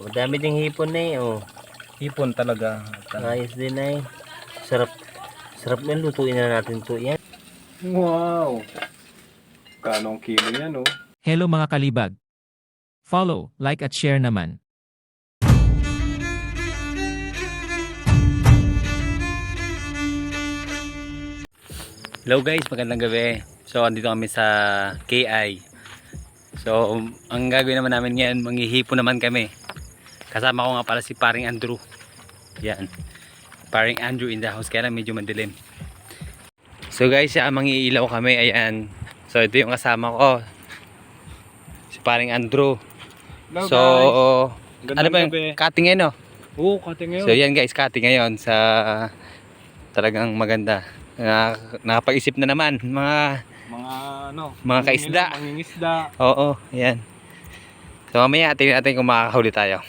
Madami ding hipon na eh, oh. Hipon talaga. Ayos din na eh. Sarap. Sarap na lutuin na natin to. Yan. Wow! Kanong kilo yan, oh. Hello mga kalibag. Follow, like at share naman. Hello guys, magandang gabi. So andito kami sa KI. So ang gagawin naman namin ngayon, manghihipon naman kami. Kasama ko nga pala si paring Andrew. Yan. Paring Andrew in the house, kaya lang medyo madilim. So guys, manghiilaw kami. Ayan. So ito yung kasama ko. Si paring Andrew. Hello, So guys. ano ba yung cutting ngayon, no? Oo, cutting ngayon. So yan guys, cutting ngayon sa talagang maganda. Nakapag-isip na naman mga kaisda. Mangingisda. Oo, yan. So mamaya tingnan natin kung makakahuli tayo.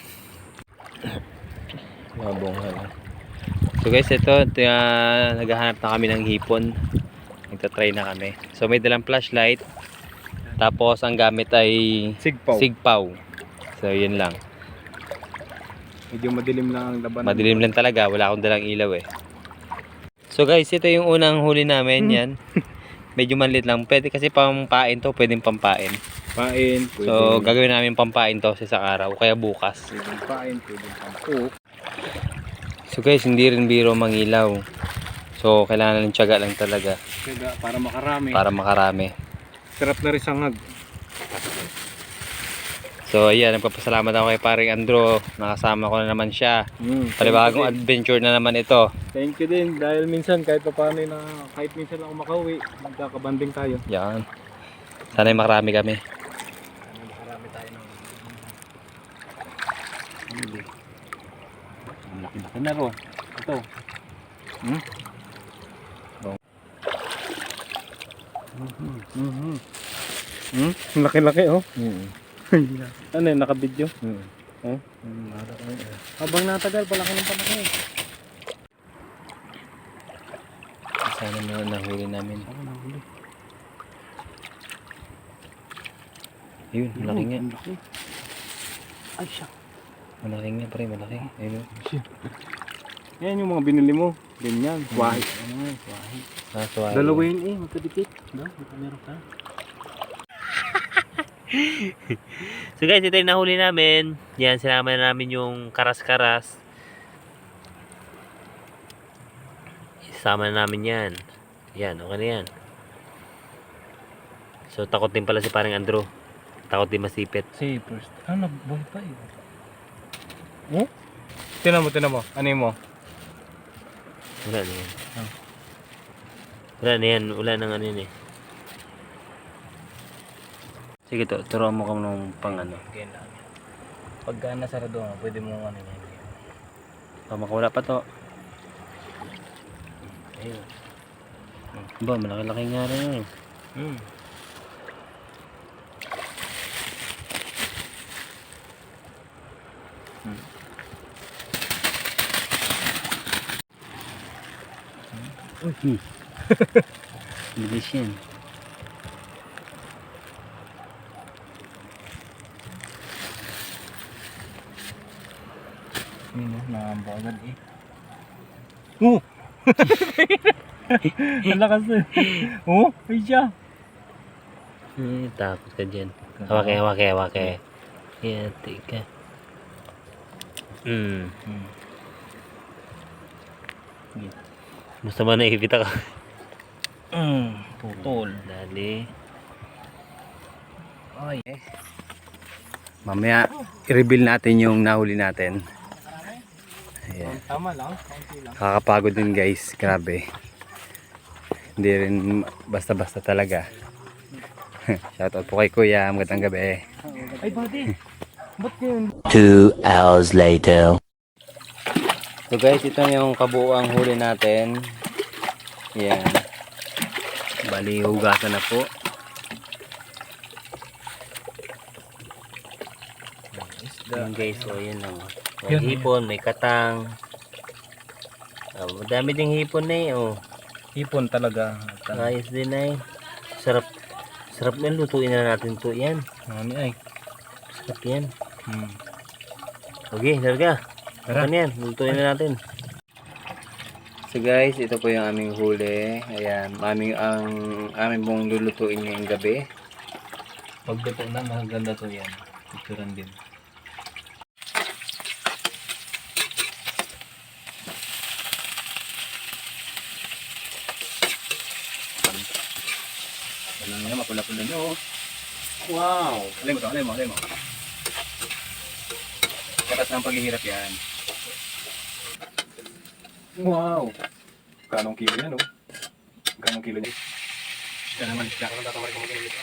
So guys, ito naghahanap na kami ng hipon. Nagtatry na kami. So may dalang flashlight. Tapos ang gamit ay sigpaw. So yun lang. Medyo madilim lang ang laban. Madilim lang talaga, wala akong dalang ilaw eh. So guys, ito yung unang huli namin, yan. Medyo maliit lang. Pwede kasi pampain to, pwedeng pampain. Pain, pwede. So gagawin namin pampain to sa isang araw, kaya bukas. Pwedeng pain, pwedeng pampuk. So guys, hindi rin biro mangilaw. So kailangan ng tiyaga lang talaga Kaya para makarami. para makarami. Sarap na rin sangag. So ayan, nagpapasalamat ako kay paring Andrew. Nakasama ko na naman siya. Panibagong adventure na naman ito. Thank you din dahil minsan kahit paano na kahit minsan lang ako makauwi, magkakabanding tayo. Yan. Sana'y makarami kami. Makarami tayo ng Laki-laki na ron. Ito. Laki-laki, oh. Ano yun, naka-video? Malaki. Habang natagal, palaki ng palaki. Sana na nahuli namin. Ayun, malaki nga. Ay, siya. Malaki nga pre, malaki. Ayun. Yan yung mga binili mo. Ganyan. Wahit. Wahid. Dalawa yun eh, magkadikit. Meron ka. So guys, ito yung nahuli namin. Yan, sinama na namin yung karas-karas. Isama na namin yan. Yan, okay na yan. So takot din pala si paring Andrew. Takot din masipit. Say first. Ano, buhay pa eh. Oh? Tinan mo. Ano yun mo? Wala na yan. Wala na yan. Wala nang ano yun eh. Sige to, turuan mo kami ng pang ano. Ganyan lang. Pagka nasarado nga, pwede mo ano yan. Makawala pa to. Ayun. Ba, malaki-laki nga rin. Bilis yan. Yun o, nakamba agad eh. Oh! Ang lakas eh. Oh, ay siya. Takot ka dyan. Hawake. Yan, tika. Basta man naipita ka. Putol. Dali. Ay. Mamaya, i-reveal natin yung nahuli natin. Ayan. Tama lang, konti lang. Kakapagod din guys, grabe. Hindi rin basta-basta talaga. Shoutout po kay Kuya, magandang gabi. Ay, buddy. Ba't yun? 2 hours later. So guys, ito yung kabuuang huli natin. Ayan. Bali, hugasan na po. Yan guys, so yun lang. May hipon, may katang. Madami ding hipon na eh, oh. Hipon talaga. Ayos din na eh. Sarap. Sarap na lutuin na natin to. Yan. Ano ay? Sarap yan. Okay, larga. Tara. Ano yan? Lutuin na natin. So guys, ito po yung aming huli. Ayan, aming pong lulutuin ngayong gabi. Pagluto na, maganda to yan. Picturean din. Ano nga, mapula-pula nyo. Wow! Alay mo to, alay mo, alay mo. Katas ng paghihirap yan. Wow! Kanong kilo yan, oh. Kanong kilo yan. Kaya naman, kaya naman tatawari ko mag-init.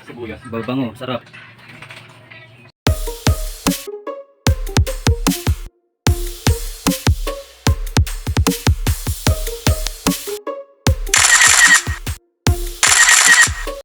Sibuyas. Babango, sarap.